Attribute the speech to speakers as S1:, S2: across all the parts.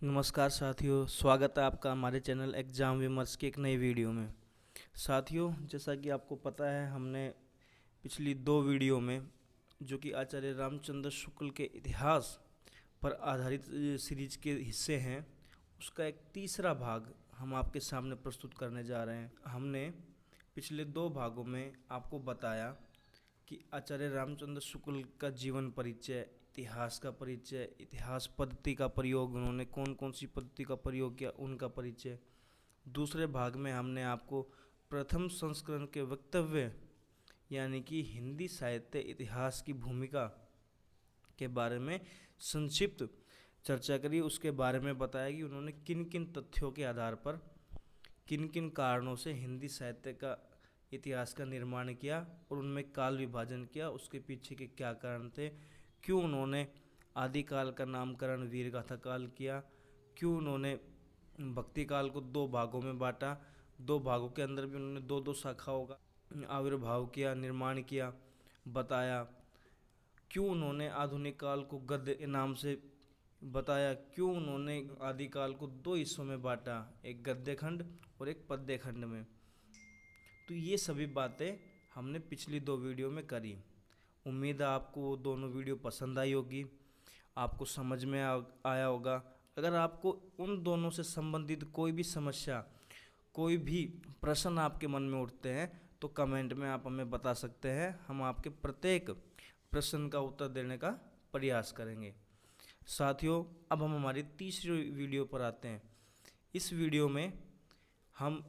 S1: नमस्कार साथियों, स्वागत है आपका हमारे चैनल एग्जाम विमर्श की एक नई वीडियो में। साथियों, जैसा कि आपको पता है, हमने पिछली 2 वीडियो में जो कि आचार्य रामचंद्र शुक्ल के इतिहास पर आधारित सीरीज के हिस्से हैं, उसका एक तीसरा भाग हम आपके सामने प्रस्तुत करने जा रहे हैं। हमने पिछले 2 भागों में आपको बताया कि आचार्य रामचंद्र शुक्ल का जीवन परिचय, इतिहास का परिचय, इतिहास पद्धति का प्रयोग, उन्होंने कौन कौन सी पद्धति का प्रयोग किया, उनका परिचय। दूसरे भाग में हमने आपको प्रथम संस्करण के वक्तव्य यानी कि हिंदी साहित्य इतिहास की भूमिका के बारे में संक्षिप्त चर्चा करी। उसके बारे में बताया कि उन्होंने किन किन तथ्यों के आधार पर, किन किन कारणों से हिंदी साहित्य का इतिहास का निर्माण किया और उनमें काल विभाजन किया, उसके पीछे के क्या कारण थे, क्यों उन्होंने आदिकाल का नामकरण वीरगाथा काल किया, क्यों उन्होंने भक्ति काल को 2 भागों में बांटा, 2 भागों के अंदर भी उन्होंने 2-2 शाखाओं का आविर्भाव किया, निर्माण किया, बताया, क्यों उन्होंने आधुनिक काल को गद्य के नाम से बताया, क्यों उन्होंने आदिकाल को 2 हिस्सों में बांटा, एक गद्य खंड और एक पद्य खंड में। तो ये सभी बातें हमने पिछली 2 वीडियो में करी। उम्मीद है आपको वो दोनों वीडियो पसंद आई होगी, आपको समझ में आया होगा। अगर आपको उन दोनों से संबंधित कोई भी समस्या, कोई भी प्रश्न आपके मन में उठते हैं तो कमेंट में आप हमें बता सकते हैं। हम आपके प्रत्येक प्रश्न का उत्तर देने का प्रयास करेंगे। साथियों, अब हम हमारी तीसरी वीडियो पर आते हैं। इस वीडियो में हम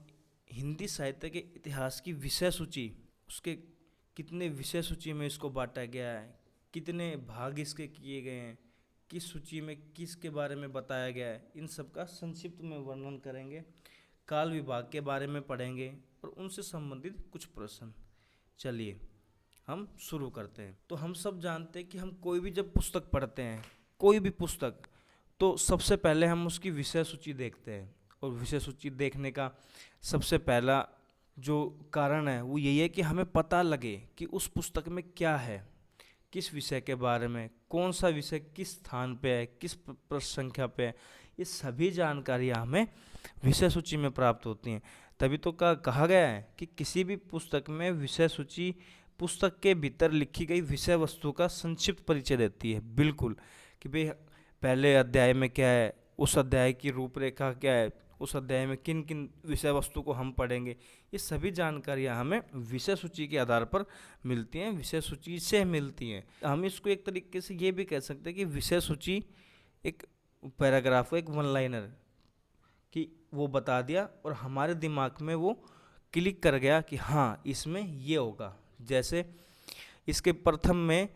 S1: हिंदी साहित्य के इतिहास की विषय सूची, उसके कितने विषय सूची में इसको बांटा गया है, कितने भाग इसके किए गए हैं, किस सूची में किसके बारे में बताया गया है, इन सब का संक्षिप्त में वर्णन करेंगे। काल विभाग के बारे में पढ़ेंगे और उनसे संबंधित कुछ प्रश्न। चलिए हम शुरू करते हैं। तो हम सब जानते हैं कि हम कोई भी जब पुस्तक पढ़ते हैं, कोई भी पुस्तक, तो सबसे पहले हम उसकी विषय सूची देखते हैं। और विषय सूची देखने का सबसे पहला जो कारण है वो यही है कि हमें पता लगे कि उस पुस्तक में क्या है, किस विषय के बारे में, कौन सा विषय किस स्थान पे है, किस पृष्ठ संख्या पे है। ये सभी जानकारियाँ हमें विषय सूची में प्राप्त होती हैं। तभी तो कहा गया है कि किसी भी पुस्तक में विषय सूची पुस्तक के भीतर लिखी गई विषय वस्तु का संक्षिप्त परिचय देती है। बिल्कुल, कि भाई पहले अध्याय में क्या है, उस अध्याय की रूपरेखा क्या है, उस अध्याय में किन किन विषय वस्तु को हम पढ़ेंगे, ये सभी जानकारियाँ हमें विषय सूची के आधार पर मिलती हैं, विषय सूची से मिलती हैं। हम इसको एक तरीके से ये भी कह सकते हैं कि विषय सूची एक पैराग्राफ, एक 1 लाइनर कि वो बता दिया और हमारे दिमाग में वो क्लिक कर गया कि हाँ इसमें ये होगा। जैसे इसके प्रथम में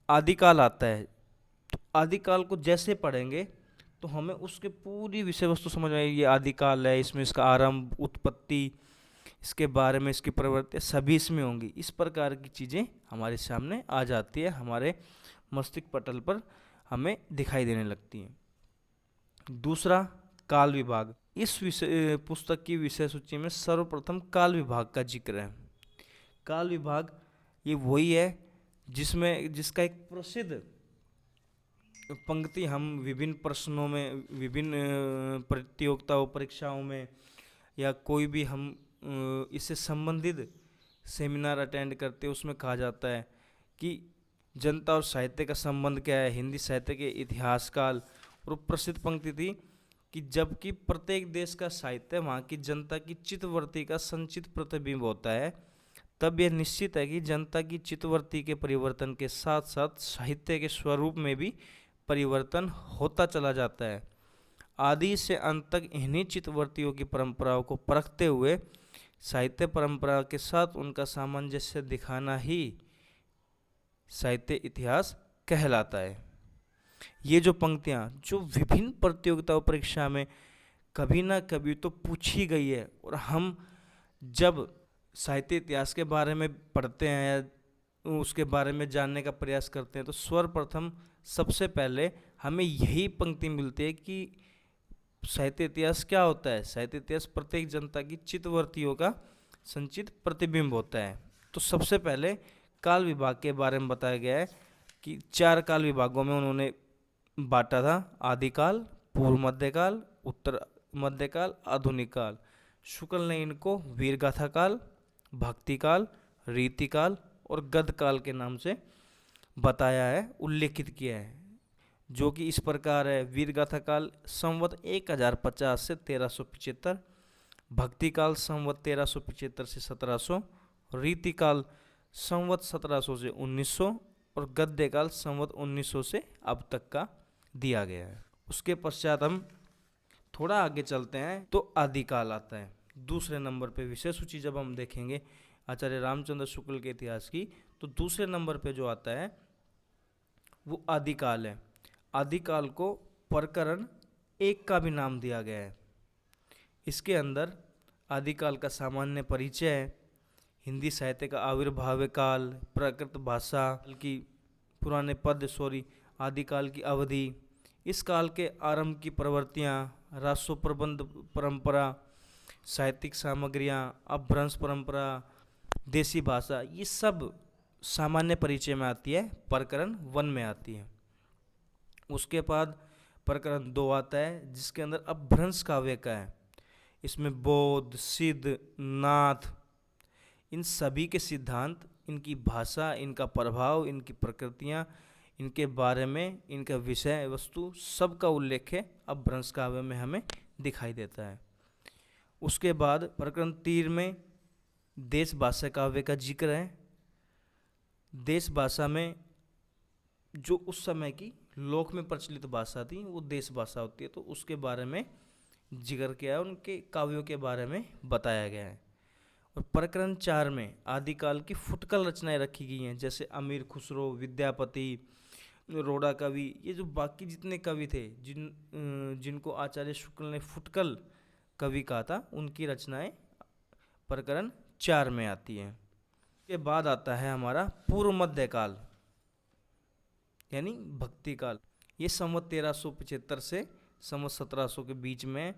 S1: आदिकाल आता है, तो आदिकाल को जैसे पढ़ेंगे तो हमें उसके पूरी विषय वस्तु समझ में आएगी। ये आदिकाल है, इसमें इसका आरंभ, उत्पत्ति, इसके बारे में, इसकी प्रवृत्ति सभी इसमें होंगी। इस प्रकार की चीज़ें हमारे सामने आ जाती है, हमारे मस्तिष्क पटल पर हमें दिखाई देने लगती हैं। दूसरा, काल विभाग। इस विषय पुस्तक की विषय सूची में सर्वप्रथम काल विभाग का जिक्र है। काल विभाग ये वही है जिसका एक प्रसिद्ध पंक्ति हम विभिन्न प्रश्नों में, विभिन्न प्रतियोगिताओं, परीक्षाओं में, या कोई भी हम इससे संबंधित सेमिनार अटेंड करते हैं, उसमें कहा जाता है कि जनता और साहित्य का संबंध क्या है, हिंदी साहित्य के इतिहास काल। और प्रसिद्ध पंक्ति थी कि जबकि प्रत्येक देश का साहित्य वहाँ की जनता की चित्तवृत्ति का संचित प्रतिबिंब होता है, तब यह निश्चित है कि जनता की चित्तवृत्ति के परिवर्तन के साथ साथ साहित्य के स्वरूप में भी परिवर्तन होता चला जाता है। आदि से अंत तक इन्हीं चित्तवृत्तियों की परंपराओं को परखते हुए साहित्य परंपरा के साथ उनका सामंजस्य दिखाना ही साहित्य इतिहास कहलाता है। ये जो पंक्तियाँ जो विभिन्न प्रतियोगिताओं, परीक्षा में कभी ना कभी तो पूछी गई है, और हम जब साहित्य इतिहास के बारे में पढ़ते हैं या उसके बारे में जानने का प्रयास करते हैं तो सर्वप्रथम सबसे पहले हमें यही पंक्ति मिलती है कि साहित्य इतिहास क्या होता है। साहित्य इतिहास प्रत्येक जनता की चित्तवृत्तियों का संचित प्रतिबिंब होता है। तो सबसे पहले काल विभाग के बारे में बताया गया है कि 4 काल विभागों में उन्होंने बांटा था, आदिकाल, पूर्व मध्यकाल, उत्तर मध्यकाल, आधुनिक काल। शुक्ल ने इनको वीर गाथा काल, भक्ति काल, रीति काल और गद्य काल के नाम से बताया है, उल्लेखित किया है, जो कि इस प्रकार है। वीर गाथा काल संवत 1050 से 1375, भक्ति काल संवत 1375 से 1700, रीति काल संवत 1700 से 1900 और गद्य काल संवत 1900 से अब तक का दिया गया है। उसके पश्चात हम थोड़ा आगे चलते हैं तो आदिकाल आता है दूसरे नंबर पे। विषय सूची जब हम देखेंगे आचार्य रामचंद्र शुक्ल के इतिहास की, तो दूसरे नंबर पे जो आता है वो आदिकाल है। आदिकाल को प्रकरण 1 का भी नाम दिया गया है। इसके अंदर आदिकाल का सामान्य परिचय है, हिंदी साहित्य का आविर्भाव काल, प्राकृत भाषा की पुराने पद आदिकाल की अवधि, इस काल के आरंभ की प्रवृत्तियाँ, राजस्व प्रबंध परंपरा, साहित्यिक सामग्रियाँ, अपभ्रंश परंपरा, देसी भाषा, ये सब सामान्य परिचय में आती है, प्रकरण 1 में आती है। उसके बाद प्रकरण 2 आता है जिसके अंदर अपभ्रंश काव्य का है। इसमें बौद्ध, सिद्ध, नाथ, इन सभी के सिद्धांत, इनकी भाषा, इनका प्रभाव, इनकी प्रकृतियाँ, इनके बारे में, इनका विषय वस्तु सब का उल्लेख है अपभ्रंश काव्य में हमें दिखाई देता है। उसके बाद प्रकरण 3 में देश भाषा काव्य का जिक्र है। देश भाषा में जो उस समय की लोक में प्रचलित भाषा थी वो देश भाषा होती है, तो उसके बारे में जिक्र किया है, उनके काव्यों के बारे में बताया गया है। और प्रकरण 4 में आदिकाल की फुटकल रचनाएं रखी गई हैं, जैसे अमीर खुसरो, विद्यापति, रोड़ा कवि, ये जो बाकी जितने कवि थे जिनको आचार्य शुक्ल ने फुटकल कवि कहा था, उनकी रचनाएं प्रकरण 4 में आती हैं। के बाद आता है हमारा पूर्व मध्यकाल यानी भक्ति काल। ये संवत 1375 से संवत 1700 के बीच में।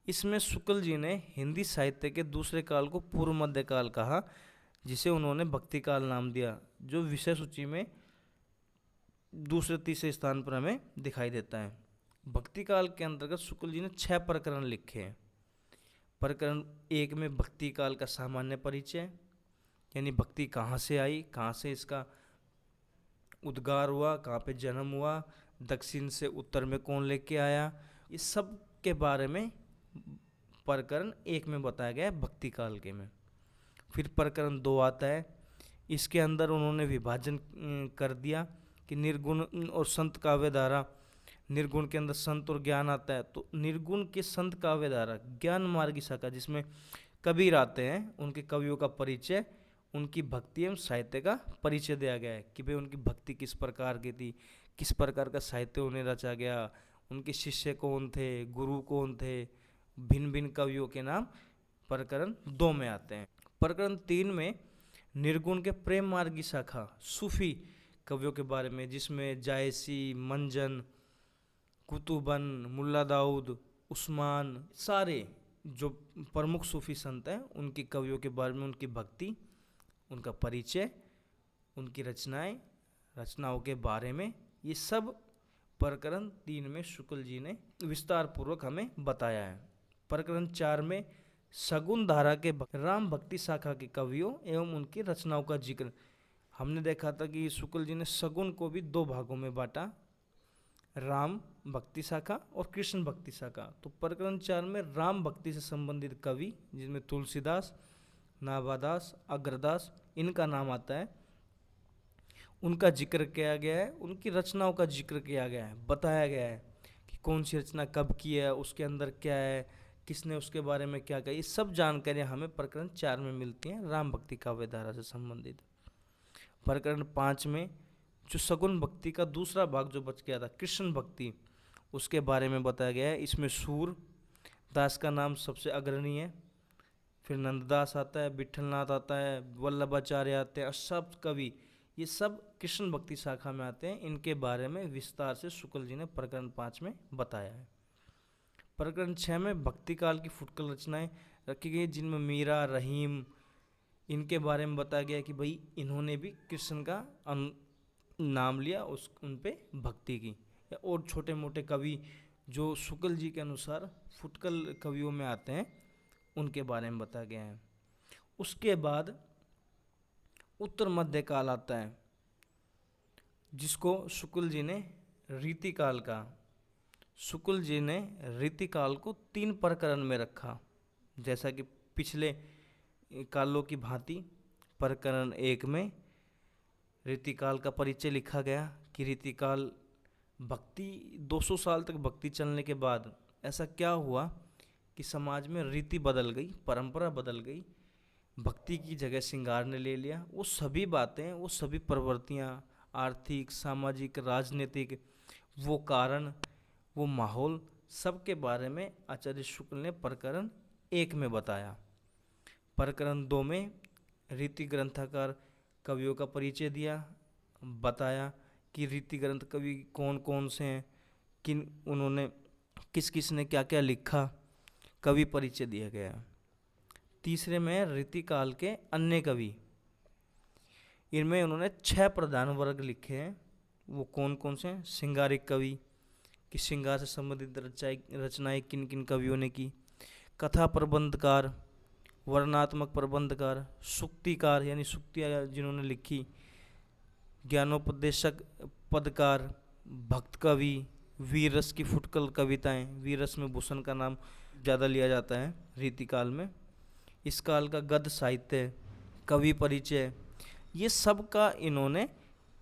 S1: इसमें शुक्ल जी ने हिंदी साहित्य के दूसरे काल को पूर्व मध्यकाल कहा, जिसे उन्होंने भक्ति काल नाम दिया, जो विषय सूची में दूसरे तीसरे स्थान पर हमें दिखाई देता है। भक्ति काल के अंतर्गत शुक्ल जी ने 6 प्रकरण लिखे हैं। प्रकरण 1 में भक्ति काल का सामान्य परिचय, यानी भक्ति कहाँ से आई, कहाँ से इसका उद्गार हुआ, कहाँ पे जन्म हुआ, दक्षिण से उत्तर में कौन लेके आया, इस सब के बारे में प्रकरण 1 में बताया गया है भक्ति काल के में। फिर प्रकरण 2 आता है। इसके अंदर उन्होंने विभाजन कर दिया कि निर्गुण और संत काव्य धारा। निर्गुण के अंदर संत और ज्ञान आता है, तो निर्गुण के संत काव्य धारा ज्ञान मार्ग की शाखा जिसमें कबीर आते हैं, उनके कवियों का परिचय, उनकी भक्ति एवं साहित्य का परिचय दिया गया है कि भाई उनकी भक्ति किस प्रकार की थी, किस प्रकार का साहित्य उन्हें रचा गया, उनके शिष्य कौन थे, गुरु कौन थे, भिन्न भिन्न कवियों के नाम प्रकरण 2 में आते हैं। प्रकरण 3 में निर्गुण के प्रेम मार्ग की शाखा सूफी कवियों के बारे में, जिसमें जायसी, मंजन, कुतुबन, मुल्ला दाऊद, उस्मान, सारे जो प्रमुख सूफी संत हैं उनकी कवियों के बारे में, उनकी भक्ति, उनका परिचय, उनकी रचनाओं के बारे में, ये सब प्रकरण 3 में शुक्ल जी ने विस्तार पूर्वक हमें बताया है। प्रकरण 4 में सगुन धारा के राम भक्ति शाखा के कवियों एवं उनकी रचनाओं का जिक्र। हमने देखा था कि शुक्ल जी ने सगुन को भी 2 भागों में बांटा, राम भक्ति शाखा और कृष्ण भक्ति शाखा। तो प्रकरण 4 में राम भक्ति से संबंधित कवि, जिनमें तुलसीदास, नाभादास, अग्रदास, इनका नाम आता है, उनका जिक्र किया गया है, उनकी रचनाओं का जिक्र किया गया है, बताया गया है कि कौन सी रचना कब की है, उसके अंदर क्या है, किसने उसके बारे में क्या कहा। ये सब जानकारियाँ हमें प्रकरण 4 में मिलती हैं राम भक्ति काव्य धारा से संबंधित। प्रकरण 5 में जो सगुन भक्ति का दूसरा भाग जो बच गया था, कृष्ण भक्ति, उसके बारे में बताया गया है। इसमें सूर दास का नाम सबसे अग्रणी है, फिर नंददास आता है, विठलनाथ आता है, वल्लभाचार्य आते हैं, सब कवि, ये सब कृष्ण भक्ति शाखा में आते हैं। इनके बारे में विस्तार से शुक्ल जी ने प्रकरण 5 में बताया है। प्रकरण 6 में भक्ति काल की फुटकल रचनाएं रखी गई, जिनमें मीरा, रहीम, इनके बारे में बताया गया कि भाई इन्होंने भी कृष्ण का नाम लिया, उन पे भक्ति की। और छोटे मोटे कवि जो शुक्ल जी के अनुसार फुटकल कवियों में आते हैं उनके बारे में बताया गया है। उसके बाद उत्तर मध्य काल आता है, जिसको शुक्ल जी ने रीतिकाल कहा। शुक्ल जी ने रीतिकाल को 3 प्रकरण में रखा, जैसा कि पिछले कालों की भांति। प्रकरण 1 में रीतिकाल का परिचय लिखा गया कि रीतिकाल भक्ति 200 साल तक भक्ति चलने के बाद ऐसा क्या हुआ कि समाज में रीति बदल गई, परंपरा बदल गई, भक्ति की जगह श्रृंगार ने ले लिया। वो सभी बातें, वो सभी प्रवृत्तियाँ, आर्थिक, सामाजिक, राजनीतिक, वो कारण, वो माहौल, सब के बारे में आचार्य शुक्ल ने प्रकरण 1 में बताया। प्रकरण 2 में रीति ग्रंथकार कवियों का परिचय दिया, बताया कि रीति ग्रंथ कवि कौन कौन से हैं, किन उन्होंने किस किस ने क्या क्या लिखा, कवि परिचय दिया गया। तीसरे में रीतिकाल के अन्य कवि, इनमें उन्होंने 6 प्रधान वर्ग लिखे हैं। वो कौन कौन से हैं? श्रृंगारिक कवि, कि श्रृंगार से संबंधित रचनाएं किन किन कवियों ने की। कथा प्रबंधकार, वर्णात्मक प्रबंधकार, सुक्तिकार यानी सुक्तियाँ जिन्होंने लिखी, ज्ञानोपदेशक पदकार, भक्त कवि, वीर रस की फुटकल कविताएं, वीर रस में भूषण का नाम ज़्यादा लिया जाता है रीतिकाल में। इस काल का गद्य साहित्य, कवि परिचय, ये सब का इन्होंने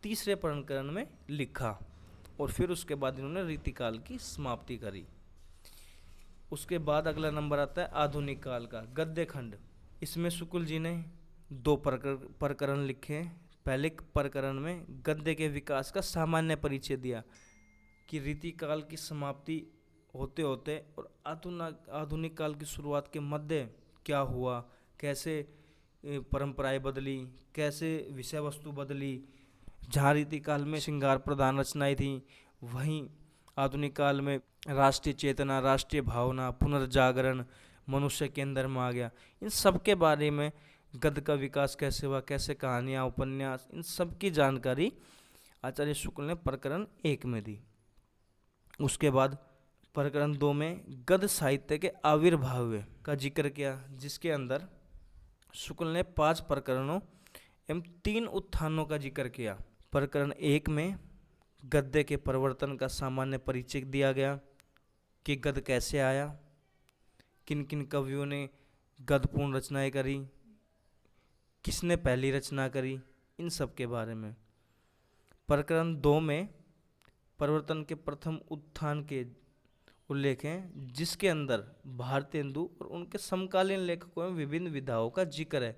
S1: तीसरे प्रकरण में लिखा और फिर उसके बाद इन्होंने रीतिकाल की समाप्ति करी। उसके बाद अगला नंबर आता है आधुनिक काल का गद्य खंड। इसमें शुक्ल जी ने 2 प्रकरण लिखे हैं। पहले प्रकरण में गद्य के विकास का सामान्य परिचय दिया कि रीतिकाल की समाप्ति होते होते और आधुनिक काल की शुरुआत के मध्य क्या हुआ, कैसे परंपराएं बदली, कैसे विषय वस्तु बदली। जहाँ रीतिकाल में श्रृंगार प्रधान रचनाएं थीं, वहीं आधुनिक काल में राष्ट्रीय चेतना, राष्ट्रीय भावना, पुनर्जागरण मनुष्य के अंदर में आ गया। इन सब के बारे में गद्य का विकास कैसे हुआ, कैसे कहानियाँ, उपन्यास, इन सब की जानकारी आचार्य शुक्ल ने प्रकरण 1 में दी। उसके बाद प्रकरण 2 में गद्य साहित्य के आविर्भाव का जिक्र किया, जिसके अंदर शुक्ल ने 5 प्रकरणों एवं 3 उत्थानों का जिक्र किया। प्रकरण 1 में गद्य के परिवर्तन का सामान्य परिचय दिया गया कि गद्य कैसे आया, किन किन कवियों ने गद्यपूर्ण रचनाएं करी, किसने पहली रचना करी, इन सब के बारे में। प्रकरण 2 में परिवर्तन के प्रथम उत्थान के उल्लेख हैं, जिसके अंदर भारतेंदु और उनके समकालीन लेखकों में विभिन्न विधाओं का जिक्र है।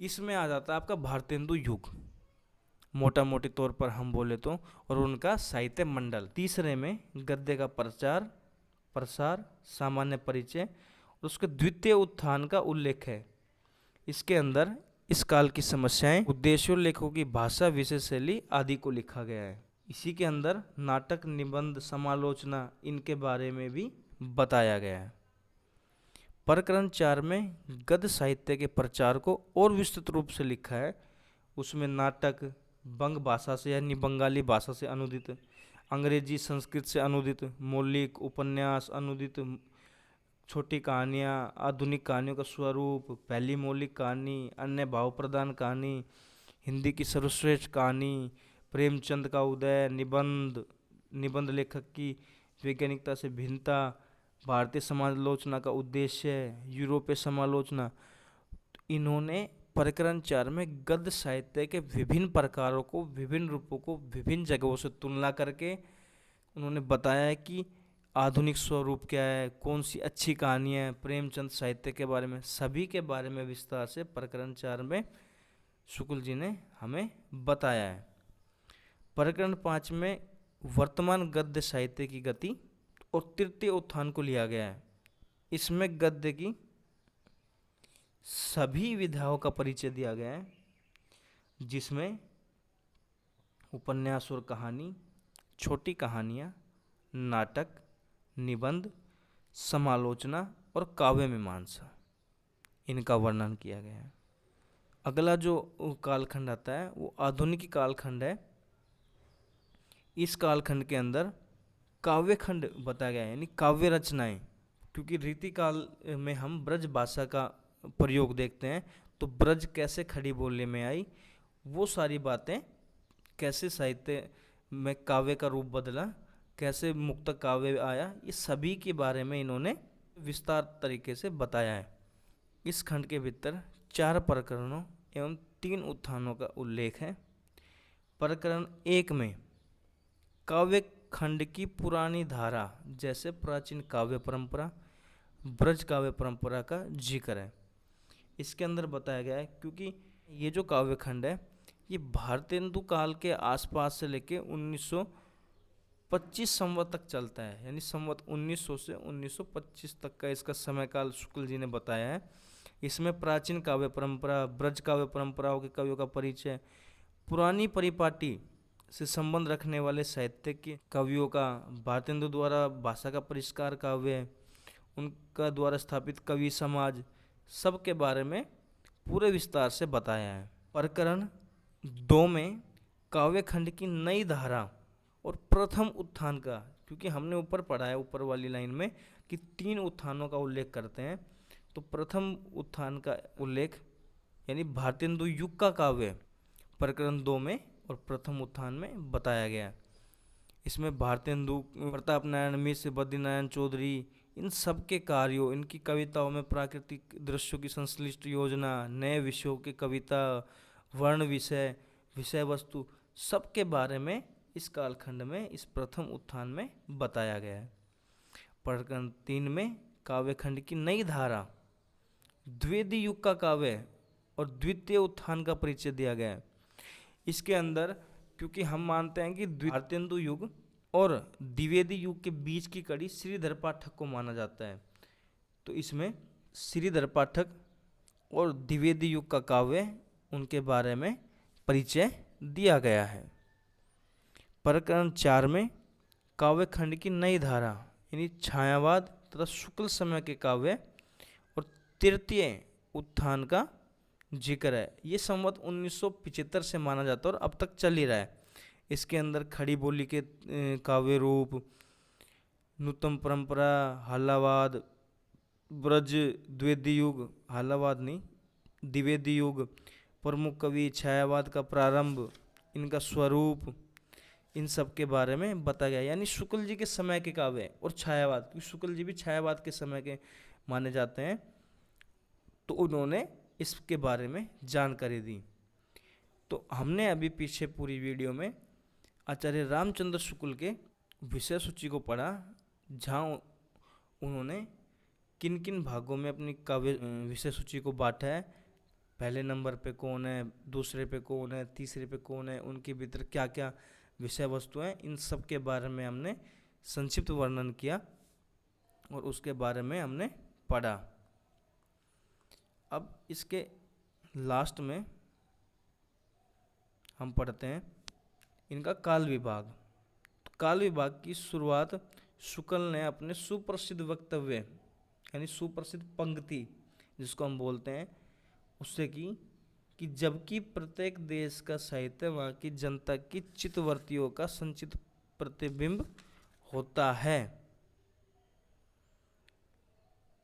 S1: इसमें आ जाता है आपका भारतेंदु युग, मोटा मोटी तौर पर हम बोले तो, और उनका साहित्य मंडल। तीसरे में गद्य का प्रचार प्रसार, सामान्य परिचय और उसके द्वितीय उत्थान का उल्लेख है। इसके अंदर इस काल की समस्याएं, उद्देश्यों, लेखकों की भाषा, विषय शैली आदि को लिखा गया है। इसी के अंदर नाटक, निबंध, समालोचना, इनके बारे में भी बताया गया है। प्रकरण 4 में गद्य साहित्य के प्रचार को और विस्तृत रूप से लिखा है। उसमें नाटक बंग भाषा से यानी बंगाली भाषा से अनुदित, अंग्रेजी संस्कृत से अनुदित, मौलिक उपन्यास अनुदित, छोटी कहानियाँ, आधुनिक कहानियों का स्वरूप, पहली मौलिक कहानी, अन्य भाव प्रदान कहानी, हिंदी की सर्वश्रेष्ठ कहानी, प्रेमचंद का उदय, निबंध लेखक की वैज्ञानिकता से भिन्नता, भारतीय समालोचना का उद्देश्य, यूरोपीय समालोचना। इन्होंने प्रकरण 4 में गद्य साहित्य के विभिन्न प्रकारों को, विभिन्न रूपों को विभिन्न जगहों से तुलना करके उन्होंने बताया है कि आधुनिक स्वरूप क्या है, कौन सी अच्छी कहानी है, प्रेमचंद साहित्य के बारे में, सभी के बारे में विस्तार से प्रकरण 4 में शुक्ल जी ने हमें बताया है। प्रकरण 5 में वर्तमान गद्य साहित्य की गति और तृतीय उत्थान को लिया गया है। इसमें गद्य की सभी विधाओं का परिचय दिया गया है, जिसमें उपन्यास और कहानी, छोटी कहानियाँ, नाटक, निबंध, समालोचना और काव्य मीमांसा, इनका वर्णन किया गया है। अगला जो कालखंड आता है वो आधुनिक कालखंड है। इस कालखंड के अंदर काव्य खंड बताया गया है, यानी काव्य रचनाएं, क्योंकि रीतिकाल में हम ब्रज भाषा का प्रयोग देखते हैं, तो ब्रज कैसे खड़ी बोली में आई, वो सारी बातें, कैसे साहित्य में काव्य का रूप बदला, कैसे मुक्तक काव्य आया, ये सभी के बारे में इन्होंने विस्तार तरीके से बताया है। इस खंड के भीतर 4 प्रकरणों एवं 3 उत्थानों का उल्लेख है। प्रकरण 1 में काव्य खंड की पुरानी धारा, जैसे प्राचीन काव्य परंपरा, ब्रज काव्य परंपरा का जिक्र है। इसके अंदर बताया गया है, क्योंकि ये जो काव्य खंड है ये भारतेंदु काल के आसपास से लेके 1925 संवत तक चलता है, यानी संवत 1900 से 1925 तक का इसका समय काल शुक्ल जी ने बताया है। इसमें प्राचीन काव्य परंपरा, ब्रज काव्य परंपराओं के कवियों का परिचय, पुरानी परिपाटी से संबंध रखने वाले साहित्य के कवियों का, भारतेंदु द्वारा भाषा का परिष्कार काव्य, उनका द्वारा स्थापित कवि समाज, सब के बारे में पूरे विस्तार से बताया है। प्रकरण 2 में काव्य खंड की नई धारा और प्रथम उत्थान का, क्योंकि हमने ऊपर पढ़ा है ऊपर वाली लाइन में कि 3 उत्थानों का उल्लेख करते हैं, तो प्रथम उत्थान का उल्लेख यानी भारतेंदु युग का काव्य प्रकरण 2 में और प्रथम उत्थान में बताया गया। इसमें भारतेंदु, प्रताप नारायण मिश्र, बद्रीनारायण चौधरी, इन सब के कार्यों, इनकी कविताओं में प्राकृतिक दृश्यों की संश्लिष्ट योजना, नए विषयों की कविता, वर्ण विषय, विषय वस्तु, सब के बारे में इस कालखंड में, इस प्रथम उत्थान में बताया गया है। प्रकरण 3 में काव्य खंड की नई धारा, द्विवेदी युग का काव्य और द्वितीय उत्थान का परिचय दिया गया है। इसके अंदर, क्योंकि हम मानते हैं कि भारतेंदु युग और द्विवेदी युग के बीच की कड़ी श्रीधर पाठक को माना जाता है, तो इसमें श्रीधर पाठक और द्विवेदी युग का काव्य, उनके बारे में परिचय दिया गया है। प्रकरण 4 में काव्य खंड की नई धारा यानी छायावाद तथा शुक्ल समय के काव्य और तृतीय उत्थान का जिक्र है। ये संवत 1975 से माना जाता है और अब तक चल ही रहा है। इसके अंदर खड़ी बोली के काव्य रूप, नूतन परंपरा, हालावाद, ब्रज द्विवेदी युग, हालावाद नहीं द्विवेदी युग, प्रमुख कवि, छायावाद का प्रारंभ, इनका स्वरूप, इन सब के बारे में बताया गया। यानी शुक्ल जी के समय के काव्य और छायावाद, क्योंकि शुक्ल जी भी छायावाद के समय के माने जाते हैं, तो उन्होंने इसके बारे में जानकारी दी। तो हमने अभी पीछे पूरी वीडियो में आचार्य रामचंद्र शुक्ल के विषय सूची को पढ़ा, जहाँ उन्होंने किन किन भागों में अपनी काव्य विषय सूची को बांटा है, पहले नंबर पे कौन है, दूसरे पे कौन है, तीसरे पे कौन है, उनके भीतर क्या क्या विषय वस्तु हैं, इन सब के बारे में हमने संक्षिप्त वर्णन किया और उसके बारे में हमने पढ़ा। अब इसके लास्ट में हम पढ़ते हैं इनका काल विभाग। तो काल विभाग की शुरुआत शुक्ल ने अपने सुप्रसिद्ध वक्तव्य यानी सुप्रसिद्ध पंक्ति जिसको हम बोलते हैं उससे की, कि जबकि प्रत्येक देश का साहित्य वहाँ की जनता की चित्तवृत्तियों का संचित प्रतिबिंब होता है,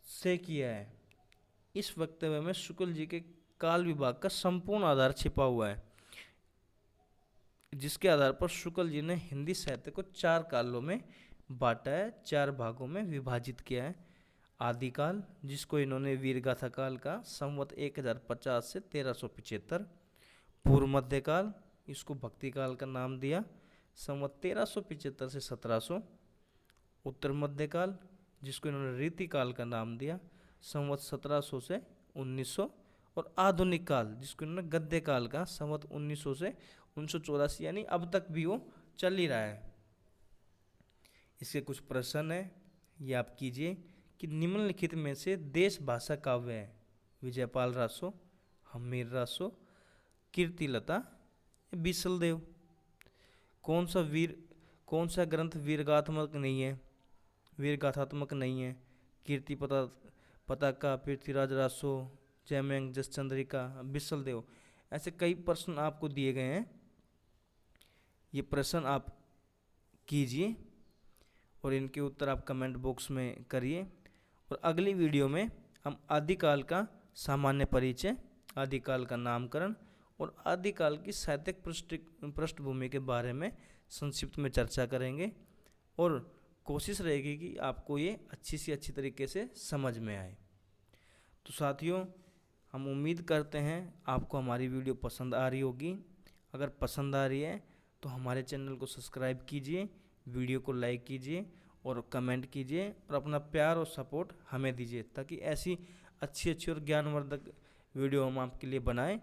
S1: से किया है। इस वक्तव्य में शुक्ल जी के काल विभाग का संपूर्ण आधार छिपा हुआ है, जिसके आधार पर शुक्ल जी ने हिंदी साहित्य को 4 कालों में बांटा है, 4 भागों में विभाजित किया है। आदिकाल, जिसको इन्होंने वीरगाथा काल का, संवत 1050 से 1375। पूर्व मध्यकाल, इसको भक्ति काल का नाम दिया, संवत 1375 से 1700। उत्तर मध्यकाल, जिसको इन्होंने रीतिकाल का नाम दिया, संवत 1700 से 1900। और आधुनिक काल, जिसको इन्होंने गद्य काल का, संवत 1900 से 1984, यानी अब तक भी वो चल ही रहा है। इसके कुछ प्रश्न है, ये आप कीजिए कि निम्नलिखित में से देश भाषा काव्य है विजयपाल रासो, हमीर रासो, कीर्तिलता, बीसलदेव, कौन सा ग्रंथ वीरगाथात्मक नहीं है, वीरगाथात्मक नहीं है? कीर्ति पताका, पृथ्वीराज रासो, जयमंग, जसचंद्रिका, बिसलदेव। ऐसे कई प्रश्न आपको दिए गए हैं, ये प्रश्न आप कीजिए और इनके उत्तर आप कमेंट बॉक्स में करिए। और अगली वीडियो में हम आदिकाल का सामान्य परिचय, आदिकाल का नामकरण और आदिकाल की साहित्यिक पृष्ठभूमि के बारे में संक्षिप्त में चर्चा करेंगे और कोशिश रहेगी कि आपको ये अच्छी से अच्छी तरीके से समझ में आए। तो साथियों, हम उम्मीद करते हैं आपको हमारी वीडियो पसंद आ रही होगी। अगर पसंद आ रही है तो हमारे चैनल को सब्सक्राइब कीजिए, वीडियो को लाइक कीजिए और कमेंट कीजिए और अपना प्यार और सपोर्ट हमें दीजिए, ताकि ऐसी अच्छी और ज्ञानवर्धक वीडियो हम आपके लिए बनाएं